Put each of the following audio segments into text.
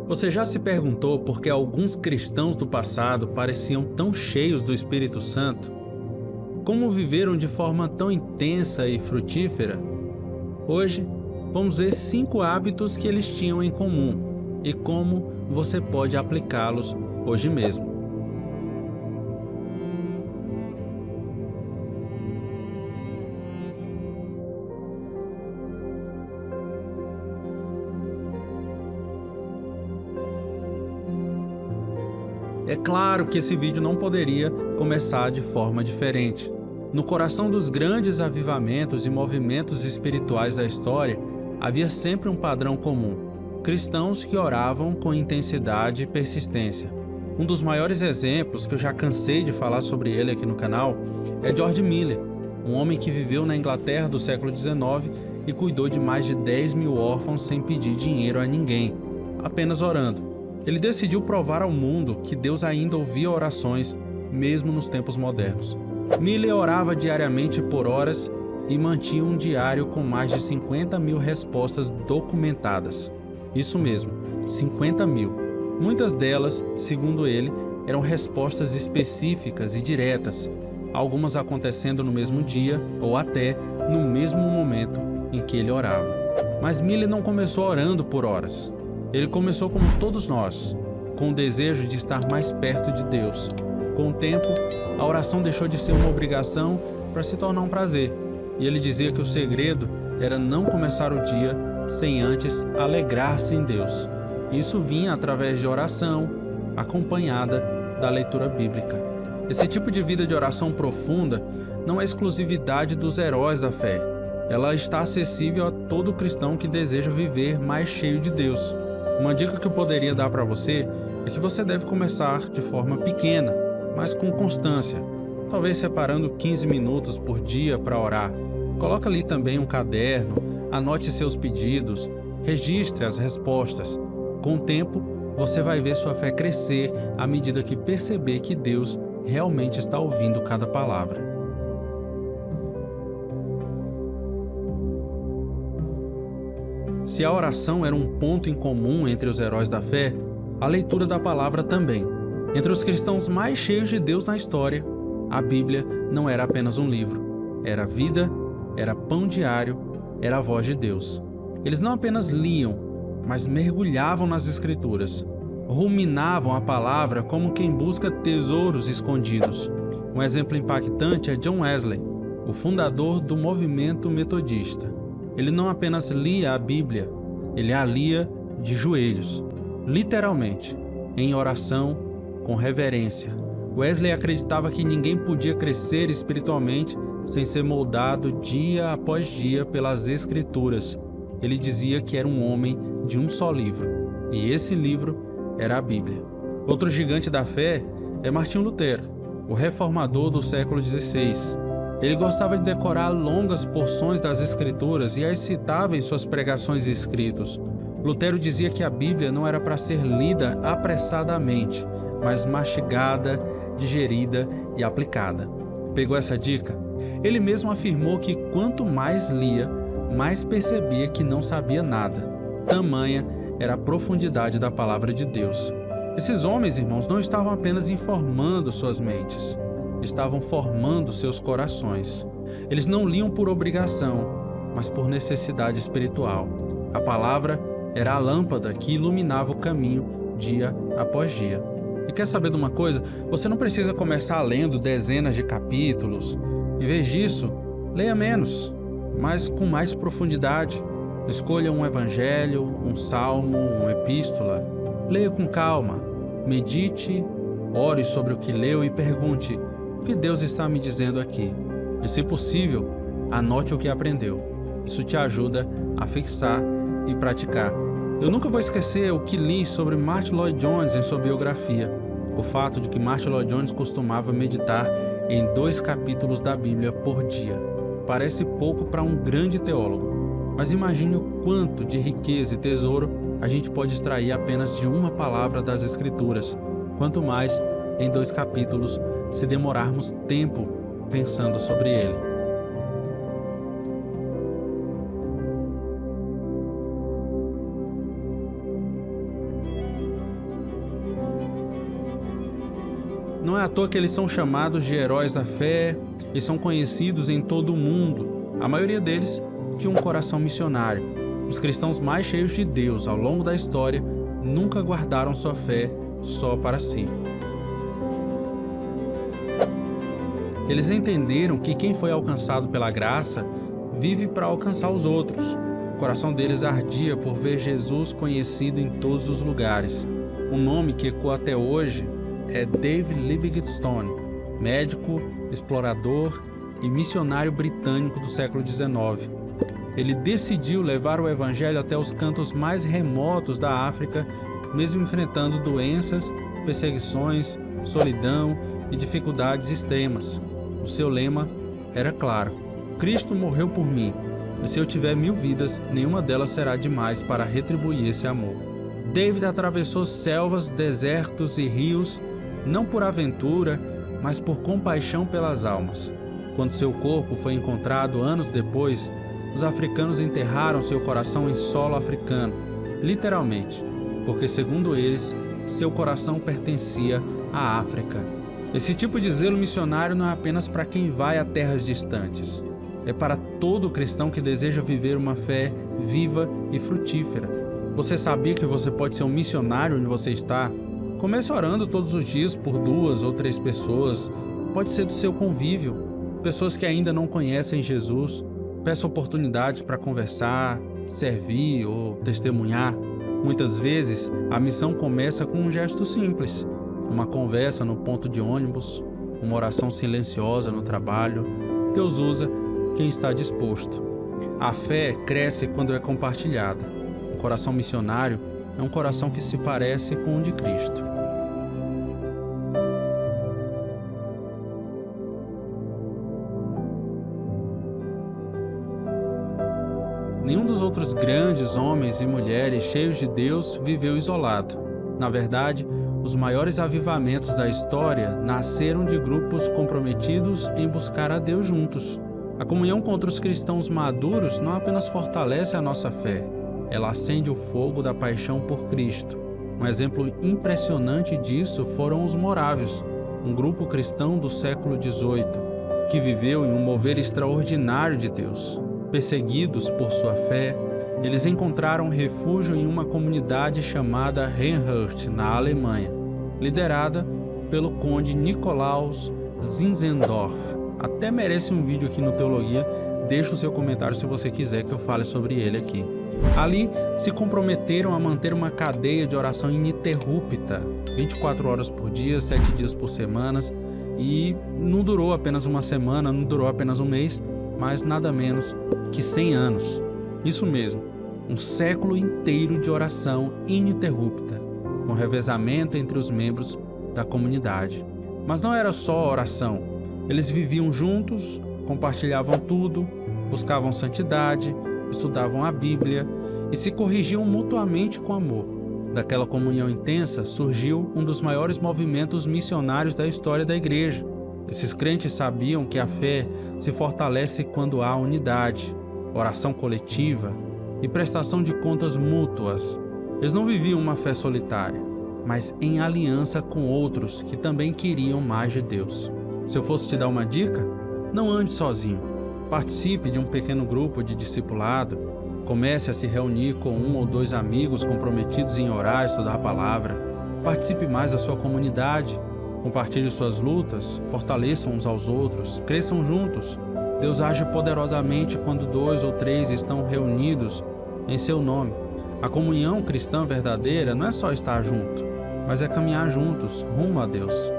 Você já se perguntou por que alguns cristãos do passado pareciam tão cheios do Espírito Santo? Como viveram de forma tão intensa e frutífera? Hoje, vamos ver 5 hábitos que eles tinham em comum e como você pode aplicá-los hoje mesmo. É claro que esse vídeo não poderia começar de forma diferente. No coração dos grandes avivamentos e movimentos espirituais da história, havia sempre um padrão comum: cristãos que oravam com intensidade e persistência. Um dos maiores exemplos, que eu já cansei de falar sobre ele aqui no canal, é George Muller, um homem que viveu na Inglaterra do século XIX e cuidou de mais de 10 mil órfãos sem pedir dinheiro a ninguém, apenas orando. Ele decidiu provar ao mundo que Deus ainda ouvia orações, mesmo nos tempos modernos. Muller orava diariamente por horas e mantinha um diário com mais de 50 mil respostas documentadas. Isso mesmo, 50 mil. Muitas delas, segundo ele, eram respostas específicas e diretas, algumas acontecendo no mesmo dia ou até no mesmo momento em que ele orava. Mas Muller não começou orando por horas. Ele começou como todos nós, com o desejo de estar mais perto de Deus. Com o tempo, a oração deixou de ser uma obrigação para se tornar um prazer. E ele dizia que o segredo era não começar o dia sem antes alegrar-se em Deus. Isso vinha através de oração, acompanhada da leitura bíblica. Esse tipo de vida de oração profunda não é exclusividade dos heróis da fé. Ela está acessível a todo cristão que deseja viver mais cheio de Deus. Uma dica que eu poderia dar para você é que você deve começar de forma pequena, mas com constância. Talvez separando 15 minutos por dia para orar. Coloque ali também um caderno, anote seus pedidos, registre as respostas. Com o tempo, você vai ver sua fé crescer à medida que perceber que Deus realmente está ouvindo cada palavra. Se a oração era um ponto em comum entre os heróis da fé, a leitura da palavra também. Entre os cristãos mais cheios de Deus na história, a Bíblia não era apenas um livro. Era vida, era pão diário, era a voz de Deus. Eles não apenas liam, mas mergulhavam nas Escrituras. Ruminavam a palavra como quem busca tesouros escondidos. Um exemplo impactante é John Wesley, o fundador do movimento metodista. Ele não apenas lia a Bíblia, ele a lia de joelhos, literalmente, em oração, com reverência. Wesley acreditava que ninguém podia crescer espiritualmente sem ser moldado dia após dia pelas Escrituras. Ele dizia que era um homem de um só livro, e esse livro era a Bíblia. Outro gigante da fé é Martinho Lutero, o reformador do século XVI. Ele gostava de decorar longas porções das Escrituras e as citava em suas pregações e escritos. Lutero dizia que a Bíblia não era para ser lida apressadamente, mas mastigada, digerida e aplicada. Pegou essa dica? Ele mesmo afirmou que quanto mais lia, mais percebia que não sabia nada. Tamanha era a profundidade da palavra de Deus. Esses homens, irmãos, não estavam apenas informando suas mentes, estavam formando seus corações. Eles não liam por obrigação, mas por necessidade espiritual. A palavra era a lâmpada que iluminava o caminho dia após dia. E quer saber de uma coisa? Você não precisa começar lendo dezenas de capítulos. Em vez disso, leia menos, mas com mais profundidade. Escolha um evangelho, um salmo, uma epístola. Leia com calma, medite, ore sobre o que leu e pergunte: o que Deus está me dizendo aqui? E, se possível, anote o que aprendeu. Isso te ajuda a fixar e praticar. Eu nunca vou esquecer o que li sobre Martyn Lloyd-Jones em sua biografia. O fato de que Martyn Lloyd-Jones costumava meditar em 2 capítulos da Bíblia por dia. Parece pouco para um grande teólogo, mas imagine o quanto de riqueza e tesouro a gente pode extrair apenas de uma palavra das Escrituras, quanto mais em 2 capítulos se demorarmos tempo pensando sobre ele. Não é à toa que eles são chamados de heróis da fé e são conhecidos em todo o mundo. A maioria deles tinha um coração missionário. Os cristãos mais cheios de Deus ao longo da história nunca guardaram sua fé só para si. Eles entenderam que quem foi alcançado pela graça vive para alcançar os outros. O coração deles ardia por ver Jesus conhecido em todos os lugares. Um nome que ecoa até hoje é David Livingstone, médico, explorador e missionário britânico do século XIX. Ele decidiu levar o evangelho até os cantos mais remotos da África, mesmo enfrentando doenças, perseguições, solidão e dificuldades extremas. O seu lema era claro: Cristo morreu por mim, e se eu tiver 1000 vidas, nenhuma delas será demais para retribuir esse amor. David atravessou selvas, desertos e rios, não por aventura, mas por compaixão pelas almas. Quando seu corpo foi encontrado anos depois, os africanos enterraram seu coração em solo africano, literalmente, porque, segundo eles, seu coração pertencia à África. Esse tipo de zelo missionário não é apenas para quem vai a terras distantes. É para todo cristão que deseja viver uma fé viva e frutífera. Você sabia que você pode ser um missionário onde você está? Comece orando todos os dias por 2 ou 3 pessoas. Pode ser do seu convívio, pessoas que ainda não conhecem Jesus. Peça oportunidades para conversar, servir ou testemunhar. Muitas vezes, a missão começa com um gesto simples. Uma conversa no ponto de ônibus, uma oração silenciosa no trabalho. Deus usa quem está disposto. A fé cresce quando é compartilhada. Um coração missionário é um coração que se parece com o de Cristo. Nenhum dos outros grandes homens e mulheres cheios de Deus viveu isolado. Na verdade, os maiores avivamentos da história nasceram de grupos comprometidos em buscar a Deus juntos. A comunhão com outros cristãos maduros não apenas fortalece a nossa fé, ela acende o fogo da paixão por Cristo. Um exemplo impressionante disso foram os morávios, um grupo cristão do século XVIII, que viveu em um mover extraordinário de Deus. Perseguidos por sua fé, eles encontraram refúgio em uma comunidade chamada Reinhard, na Alemanha, liderada pelo conde Nikolaus Zinzendorf. Até merece um vídeo aqui no Teologia. Deixe o seu comentário se você quiser que eu fale sobre ele aqui. Ali se comprometeram a manter uma cadeia de oração ininterrupta, 24 horas por dia, 7 dias por semana, e não durou apenas uma semana, não durou apenas um mês, mas nada menos que 100 anos. Isso mesmo, um século inteiro de oração ininterrupta, com revezamento entre os membros da comunidade. Mas não era só oração. Eles viviam juntos, compartilhavam tudo, buscavam santidade, estudavam a Bíblia e se corrigiam mutuamente com amor. Daquela comunhão intensa surgiu um dos maiores movimentos missionários da história da igreja. Esses crentes sabiam que a fé se fortalece quando há unidade, oração coletiva e prestação de contas mútuas. Eles não viviam uma fé solitária, mas em aliança com outros que também queriam mais de Deus. Se eu fosse te dar uma dica, não ande sozinho. Participe de um pequeno grupo de discipulado. Comece a se reunir com 1 ou 2 amigos comprometidos em orar e estudar a palavra. Participe mais da sua comunidade. Compartilhe suas lutas, fortaleçam uns aos outros, cresçam juntos. Deus age poderosamente quando 2 ou 3 estão reunidos em seu nome. A comunhão cristã verdadeira não é só estar junto, mas é caminhar juntos, rumo a Deus.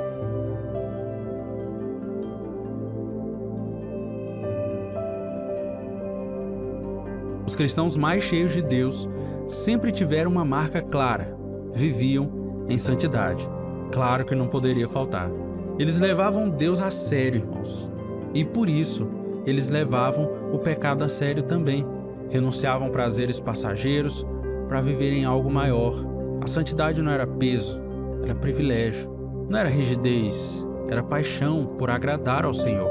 Os cristãos mais cheios de Deus sempre tiveram uma marca clara: viviam em santidade. Claro que não poderia faltar. Eles levavam Deus a sério, irmãos. E por isso, eles levavam o pecado a sério também. Renunciavam prazeres passageiros para viverem algo maior. A santidade não era peso, era privilégio. Não era rigidez, era paixão por agradar ao Senhor.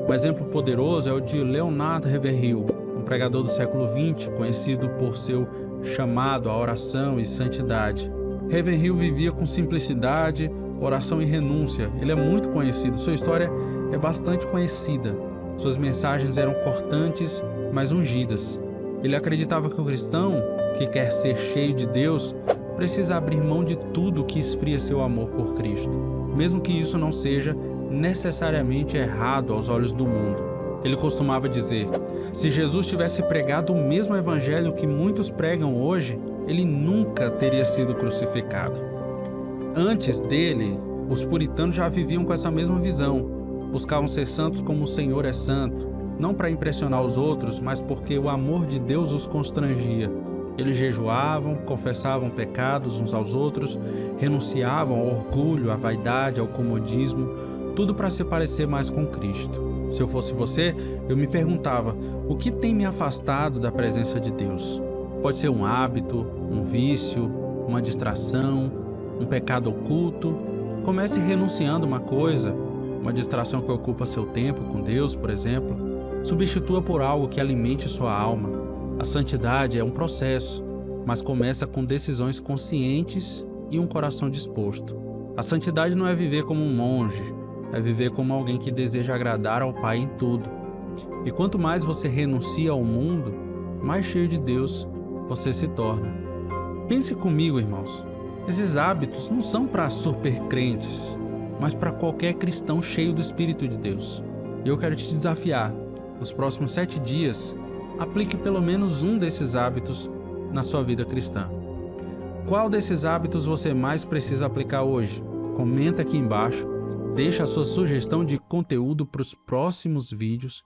Um exemplo poderoso é o de Leonard Ravenhill, um pregador do século XX, conhecido por seu chamado à oração e santidade. Ravenhill vivia com simplicidade, Oração e Renúncia. Ele é muito conhecido, sua história é bastante conhecida. Suas mensagens eram cortantes, mas ungidas. Ele acreditava que o cristão, que quer ser cheio de Deus, precisa abrir mão de tudo que esfria seu amor por Cristo, mesmo que isso não seja necessariamente errado aos olhos do mundo. Ele costumava dizer: se Jesus tivesse pregado o mesmo evangelho que muitos pregam hoje, ele nunca teria sido crucificado. Antes dele, os puritanos já viviam com essa mesma visão. Buscavam ser santos como o Senhor é santo, não para impressionar os outros, mas porque o amor de Deus os constrangia. Eles jejuavam, confessavam pecados uns aos outros, renunciavam ao orgulho, à vaidade, ao comodismo, tudo para se parecer mais com Cristo. Se eu fosse você, eu me perguntava: o que tem me afastado da presença de Deus? Pode ser um hábito, um vício, uma distração, um pecado oculto. Comece renunciando uma coisa, uma distração que ocupa seu tempo com Deus, por exemplo. Substitua por algo que alimente sua alma. A santidade é um processo, mas começa com decisões conscientes e um coração disposto. A santidade não é viver como um monge, é viver como alguém que deseja agradar ao Pai em tudo. E quanto mais você renuncia ao mundo, mais cheio de Deus você se torna. Pense comigo, irmãos. Esses hábitos não são para supercrentes, mas para qualquer cristão cheio do Espírito de Deus. E eu quero te desafiar. Nos próximos 7 dias, aplique pelo menos um desses hábitos na sua vida cristã. Qual desses hábitos você mais precisa aplicar hoje? Comenta aqui embaixo, deixa a sua sugestão de conteúdo para os próximos vídeos